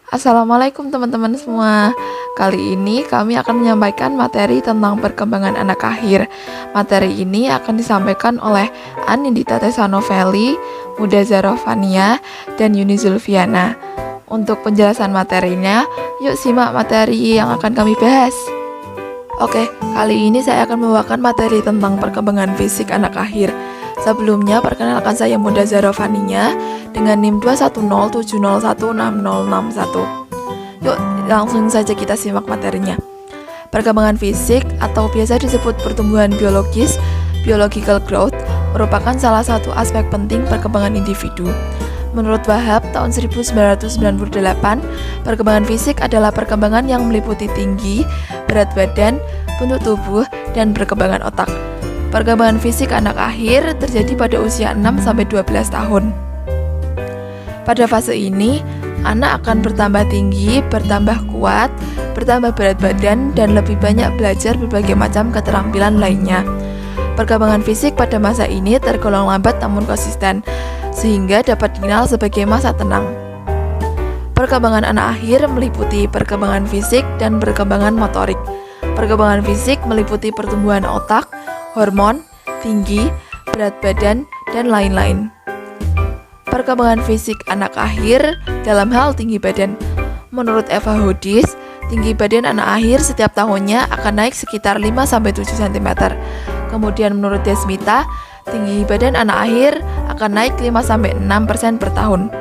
Assalamualaikum teman-teman semua. Kali ini kami akan menyampaikan materi tentang perkembangan anak akhir. Materi ini akan disampaikan oleh Anindita Tesanovelli, Muda Zarofania, dan Yuni Zulfiana. Untuk penjelasan materinya, yuk simak materi yang akan kami bahas. Oke, kali ini saya akan membawakan materi tentang perkembangan fisik anak akhir. Sebelumnya, perkenalkan saya Muda Zarofania dengan NIM 21070160061. Yuk, langsung saja kita simak materinya. Perkembangan fisik atau biasa disebut pertumbuhan biologis, biological growth, merupakan salah satu aspek penting perkembangan individu. Menurut Wahab, tahun 1998, perkembangan fisik adalah perkembangan yang meliputi tinggi, berat badan, bentuk tubuh, dan perkembangan otak. Perkembangan fisik anak akhir terjadi pada usia 6-12 tahun. Pada fase ini, anak akan bertambah tinggi, bertambah kuat, bertambah berat badan, dan lebih banyak belajar berbagai macam keterampilan lainnya. Perkembangan fisik pada masa ini tergolong lambat namun konsisten, sehingga dapat dikenal sebagai masa tenang. Perkembangan anak akhir meliputi perkembangan fisik dan perkembangan motorik. Perkembangan fisik meliputi pertumbuhan otak, hormon, tinggi, berat badan, dan lain-lain. Perkembangan fisik anak akhir dalam hal tinggi badan. Menurut Eva Hodis, tinggi badan anak akhir setiap tahunnya akan naik sekitar 5-7 cm. Kemudian menurut Desmita, tinggi badan anak akhir akan naik 5-6% per tahun.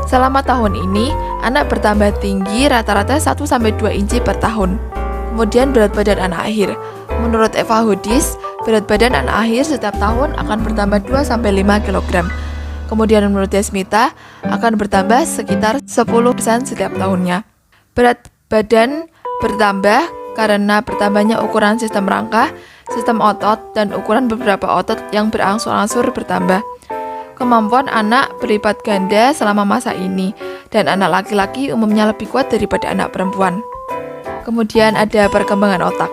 Selama tahun ini, anak bertambah tinggi rata-rata 1-2 inci per tahun. Kemudian berat badan anak akhir. Menurut Eva Hodis, berat badan anak akhir setiap tahun akan bertambah 2-5 kg. Kemudian menurut Desmita, akan bertambah sekitar 10% setiap tahunnya. Berat badan bertambah karena bertambahnya ukuran sistem rangka, sistem otot, dan ukuran beberapa otot yang berangsur-angsur bertambah. Kemampuan anak berlipat ganda selama masa ini, dan anak laki-laki umumnya lebih kuat daripada anak perempuan. Kemudian ada perkembangan otak.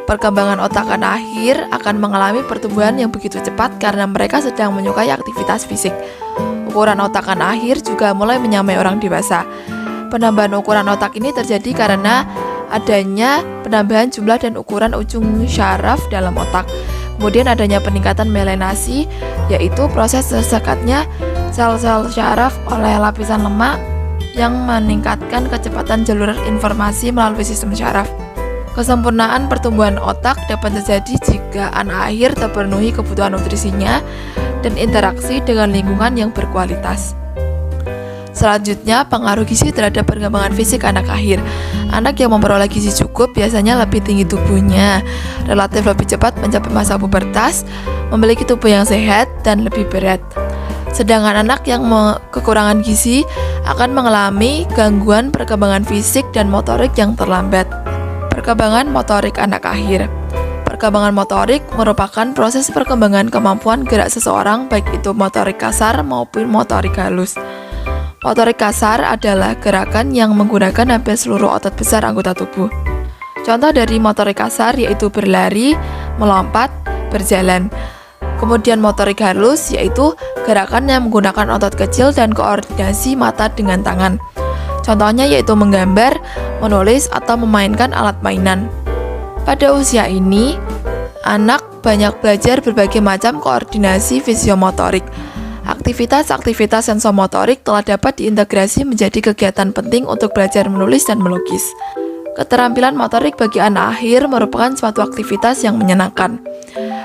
Perkembangan otak anak akhir akan mengalami pertumbuhan yang begitu cepat karena mereka sedang menyukai aktivitas fisik. Ukuran otak anak akhir juga mulai menyamai orang dewasa. Penambahan ukuran otak ini terjadi karena adanya penambahan jumlah dan ukuran ujung syaraf dalam otak. Kemudian adanya peningkatan melanasi, yaitu proses tersekatnya sel-sel syaraf oleh lapisan lemak yang meningkatkan kecepatan jalur informasi melalui sistem syaraf. Kesempurnaan pertumbuhan otak dapat terjadi jika anak akhir terpenuhi kebutuhan nutrisinya dan interaksi dengan lingkungan yang berkualitas. Selanjutnya, pengaruh gizi terhadap perkembangan fisik anak akhir. Anak yang memperoleh gizi cukup biasanya lebih tinggi tubuhnya, relatif lebih cepat mencapai masa pubertas, memiliki tubuh yang sehat, dan lebih berat. Sedangkan anak yang kekurangan gizi akan mengalami gangguan perkembangan fisik dan motorik yang terlambat. Perkembangan motorik anak akhir. Perkembangan motorik merupakan proses perkembangan kemampuan gerak seseorang, baik itu motorik kasar maupun motorik halus. Motorik kasar adalah gerakan yang menggunakan hampir seluruh otot besar anggota tubuh. Contoh dari motorik kasar yaitu berlari, melompat, berjalan. Kemudian motorik halus yaitu gerakan yang menggunakan otot kecil dan koordinasi mata dengan tangan. Contohnya yaitu menggambar, menulis, atau memainkan alat mainan. Pada usia ini, anak banyak belajar berbagai macam koordinasi fisiomotorik. Aktivitas-aktivitas sensomotorik telah dapat diintegrasi menjadi kegiatan penting untuk belajar menulis dan melukis. Keterampilan motorik bagi anak akhir merupakan suatu aktivitas yang menyenangkan.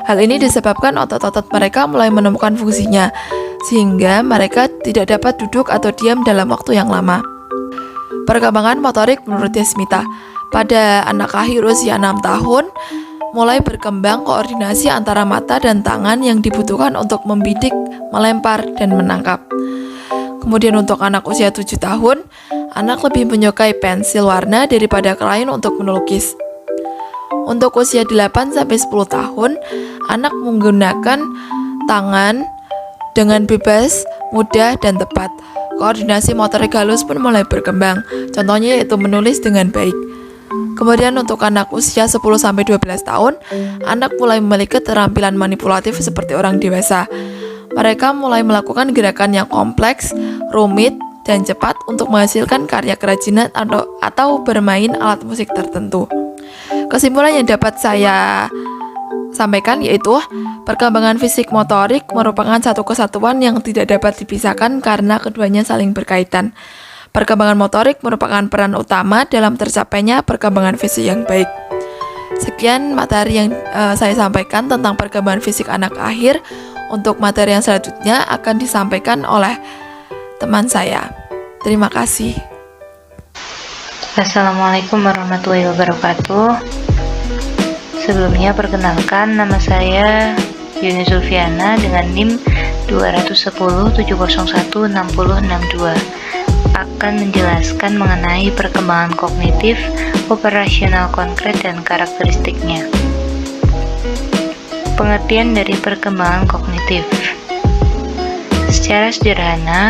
Hal ini disebabkan otot-otot mereka mulai menemukan fungsinya, sehingga mereka tidak dapat duduk atau diam dalam waktu yang lama. Perkembangan motorik menurut Desmita, pada anak akhir usia 6 tahun, mulai berkembang koordinasi antara mata dan tangan yang dibutuhkan untuk membidik, melempar, dan menangkap. Kemudian untuk anak usia 7 tahun, anak lebih menyukai pensil warna daripada krayon untuk melukis. Untuk usia 8-10 tahun, anak menggunakan tangan dengan bebas, mudah, dan tepat. Koordinasi motorik halus pun mulai berkembang, contohnya yaitu menulis dengan baik. Kemudian untuk anak usia 10-12 tahun, anak mulai memiliki keterampilan manipulatif seperti orang dewasa. Mereka mulai melakukan gerakan yang kompleks, rumit, dan cepat untuk menghasilkan karya kerajinan atau bermain alat musik tertentu. Kesimpulan yang dapat saya sampaikan yaitu perkembangan fisik motorik merupakan satu kesatuan yang tidak dapat dipisahkan karena keduanya saling berkaitan. Perkembangan motorik merupakan peran utama dalam tercapainya perkembangan fisik yang baik. Sekian materi yang saya sampaikan tentang perkembangan fisik anak akhir. Untuk materi yang selanjutnya akan disampaikan oleh teman saya. Terima kasih. Assalamualaikum warahmatullahi wabarakatuh. Sebelumnya perkenalkan, nama saya Yuni Zulfiana dengan NIM 21070160662 akan menjelaskan mengenai perkembangan kognitif, operasional konkret, dan karakteristiknya. Pengertian dari perkembangan kognitif. Secara sederhana,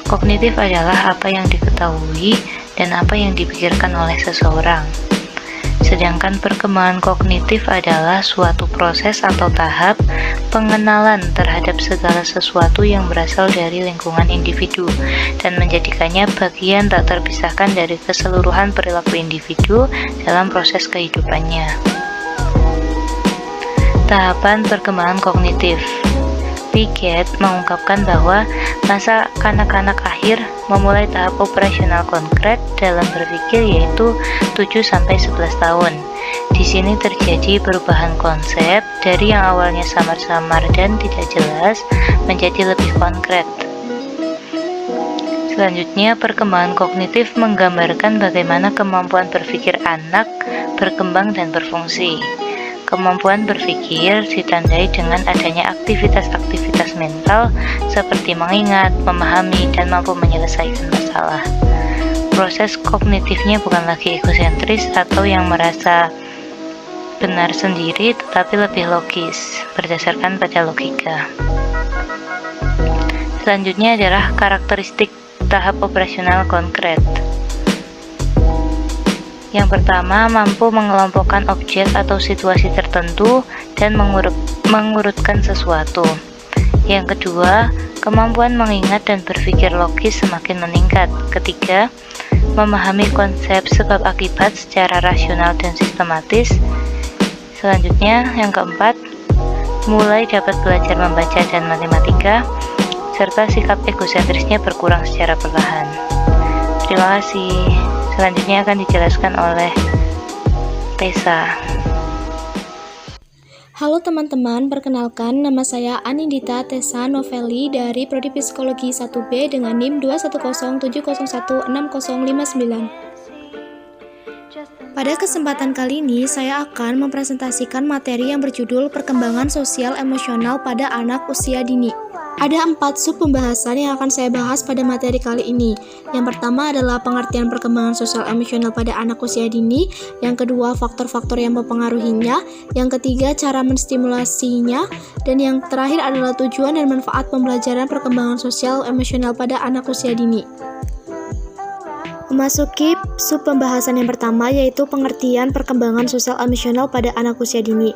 kognitif adalah apa yang diketahui dan apa yang dipikirkan oleh seseorang. Sedangkan perkembangan kognitif adalah suatu proses atau tahap pengenalan terhadap segala sesuatu yang berasal dari lingkungan individu dan menjadikannya bagian tak terpisahkan dari keseluruhan perilaku individu dalam proses kehidupannya. Tahapan perkembangan kognitif. Piaget mengungkapkan bahwa masa kanak-kanak akhir memulai tahap operasional konkret dalam berpikir yaitu 7-11 tahun. Di sini terjadi perubahan konsep dari yang awalnya samar-samar dan tidak jelas menjadi lebih konkret. Selanjutnya, perkembangan kognitif menggambarkan bagaimana kemampuan berpikir anak berkembang dan berfungsi. Kemampuan berpikir ditandai dengan adanya aktivitas-aktivitas mental seperti mengingat, memahami, dan mampu menyelesaikan masalah. Proses kognitifnya bukan lagi egosentris atau yang merasa benar sendiri, tetapi lebih logis, berdasarkan pada logika. Selanjutnya adalah karakteristik tahap operasional konkret. Yang pertama, mampu mengelompokkan objek atau situasi tertentu dan mengurutkan sesuatu. Yang kedua, kemampuan mengingat dan berpikir logis semakin meningkat. Ketiga, memahami konsep sebab akibat secara rasional dan sistematis. Selanjutnya, yang keempat, mulai dapat belajar membaca dan matematika, serta sikap egosentrisnya berkurang secara perlahan. Terima kasih. Selanjutnya akan dijelaskan oleh Tessa. Halo teman-teman, perkenalkan nama saya Anindita Tessa Novelli dari Prodi Psikologi 1B dengan NIM 21070160059. Pada kesempatan kali ini, saya akan mempresentasikan materi yang berjudul Perkembangan Sosial Emosional pada Anak Usia Dini. Ada 4 sub pembahasan yang akan saya bahas pada materi kali ini. Yang pertama adalah pengertian perkembangan sosial emosional pada anak usia dini. Yang kedua, faktor-faktor yang mempengaruhinya. Yang ketiga, cara menstimulasinya. Dan yang terakhir adalah tujuan dan manfaat pembelajaran perkembangan sosial emosional pada anak usia dini. Memasuki sub pembahasan yang pertama, yaitu pengertian perkembangan sosial emosional pada anak usia dini.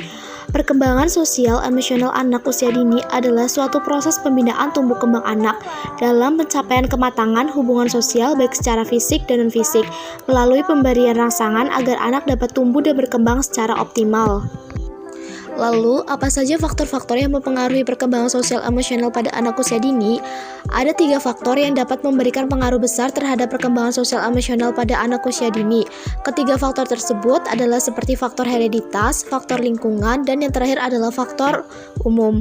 Perkembangan sosial emosional anak usia dini adalah suatu proses pembinaan tumbuh kembang anak dalam pencapaian kematangan hubungan sosial baik secara fisik dan non-fisik melalui pemberian rangsangan agar anak dapat tumbuh dan berkembang secara optimal. Lalu, apa saja faktor-faktor yang mempengaruhi perkembangan sosial emosional pada anak usia dini? Ada 3 faktor yang dapat memberikan pengaruh besar terhadap perkembangan sosial emosional pada anak usia dini. Ketiga faktor tersebut adalah seperti faktor hereditas, faktor lingkungan, dan yang terakhir adalah faktor umum.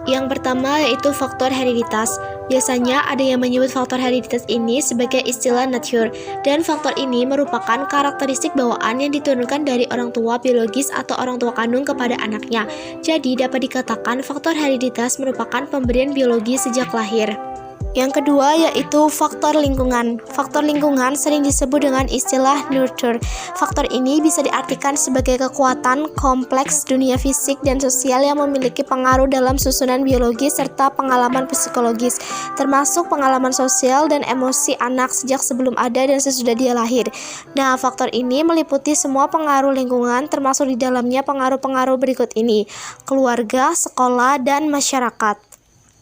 Yang pertama yaitu faktor hereditas. Biasanya ada yang menyebut faktor hereditas ini sebagai istilah nature, dan faktor ini merupakan karakteristik bawaan yang diturunkan dari orang tua biologis atau orang tua kandung kepada anaknya. Jadi dapat dikatakan faktor hereditas merupakan pemberian biologi sejak lahir. Yang kedua yaitu faktor lingkungan. Faktor lingkungan sering disebut dengan istilah nurture. Faktor ini bisa diartikan sebagai kekuatan kompleks dunia fisik dan sosial yang memiliki pengaruh dalam susunan biologi serta pengalaman psikologis, termasuk pengalaman sosial dan emosi anak sejak sebelum ada dan sesudah dia lahir. Nah, faktor ini meliputi semua pengaruh lingkungan, termasuk di dalamnya pengaruh-pengaruh berikut ini: keluarga, sekolah, dan masyarakat.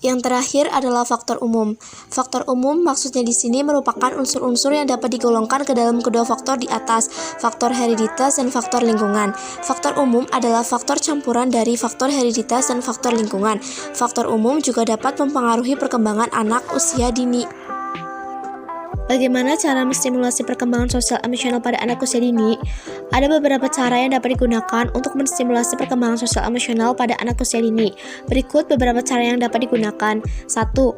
Yang terakhir adalah faktor umum. Faktor umum maksudnya di sini merupakan unsur-unsur yang dapat digolongkan ke dalam kedua faktor di atas, faktor hereditas dan faktor lingkungan. Faktor umum adalah faktor campuran dari faktor hereditas dan faktor lingkungan. Faktor umum juga dapat mempengaruhi perkembangan anak usia dini. Bagaimana cara menstimulasi perkembangan sosial emosional pada anak usia dini? Ada beberapa cara yang dapat digunakan untuk menstimulasi perkembangan sosial emosional pada anak usia dini. Berikut beberapa cara yang dapat digunakan. 1.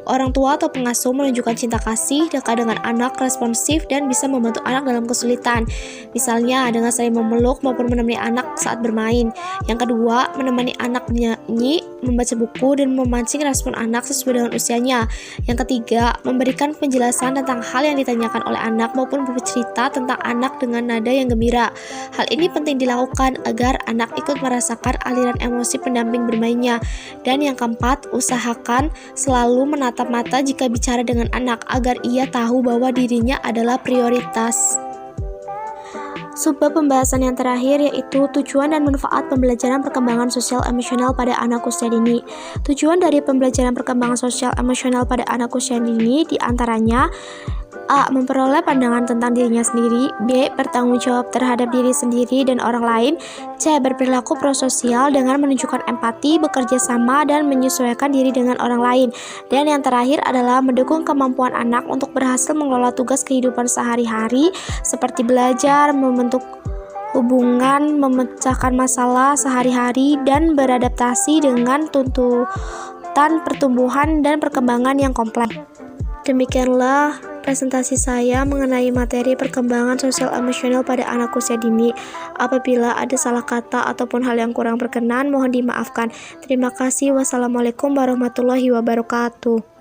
Orang tua atau pengasuh menunjukkan cinta kasih, dekat dengan anak, responsif, dan bisa membantu anak dalam kesulitan. Misalnya dengan sering memeluk maupun menemani anak saat bermain. Yang kedua, menemani anak bernyanyi, membaca buku, dan memancing respon anak sesuai dengan usianya. Yang ketiga, memberikan penjelasan tentang hal yang ditanyakan oleh anak maupun bercerita tentang anak dengan nada yang gembira. Hal ini penting dilakukan agar anak ikut merasakan aliran emosi pendamping bermainnya. Dan yang keempat, usahakan selalu menatap mata jika bicara dengan anak agar ia tahu bahwa dirinya adalah prioritas. Subbab pembahasan yang terakhir yaitu tujuan dan manfaat pembelajaran perkembangan sosial emosional pada anak usia dini. Tujuan dari pembelajaran perkembangan sosial emosional pada anak usia dini diantaranya: A. Memperoleh pandangan tentang dirinya sendiri. B. Bertanggung jawab terhadap diri sendiri dan orang lain. C. Berperilaku prososial dengan menunjukkan empati, bekerja sama, dan menyesuaikan diri dengan orang lain. Dan yang terakhir adalah mendukung kemampuan anak untuk berhasil mengelola tugas kehidupan sehari-hari seperti belajar, membentuk hubungan, memecahkan masalah sehari-hari, dan beradaptasi dengan tuntutan pertumbuhan dan perkembangan yang kompleks. Demikianlah presentasi saya mengenai materi perkembangan sosial emosional pada anak usia dini. Apabila ada salah kata ataupun hal yang kurang berkenan, mohon dimaafkan. Terima kasih. Wassalamualaikum warahmatullahi wabarakatuh.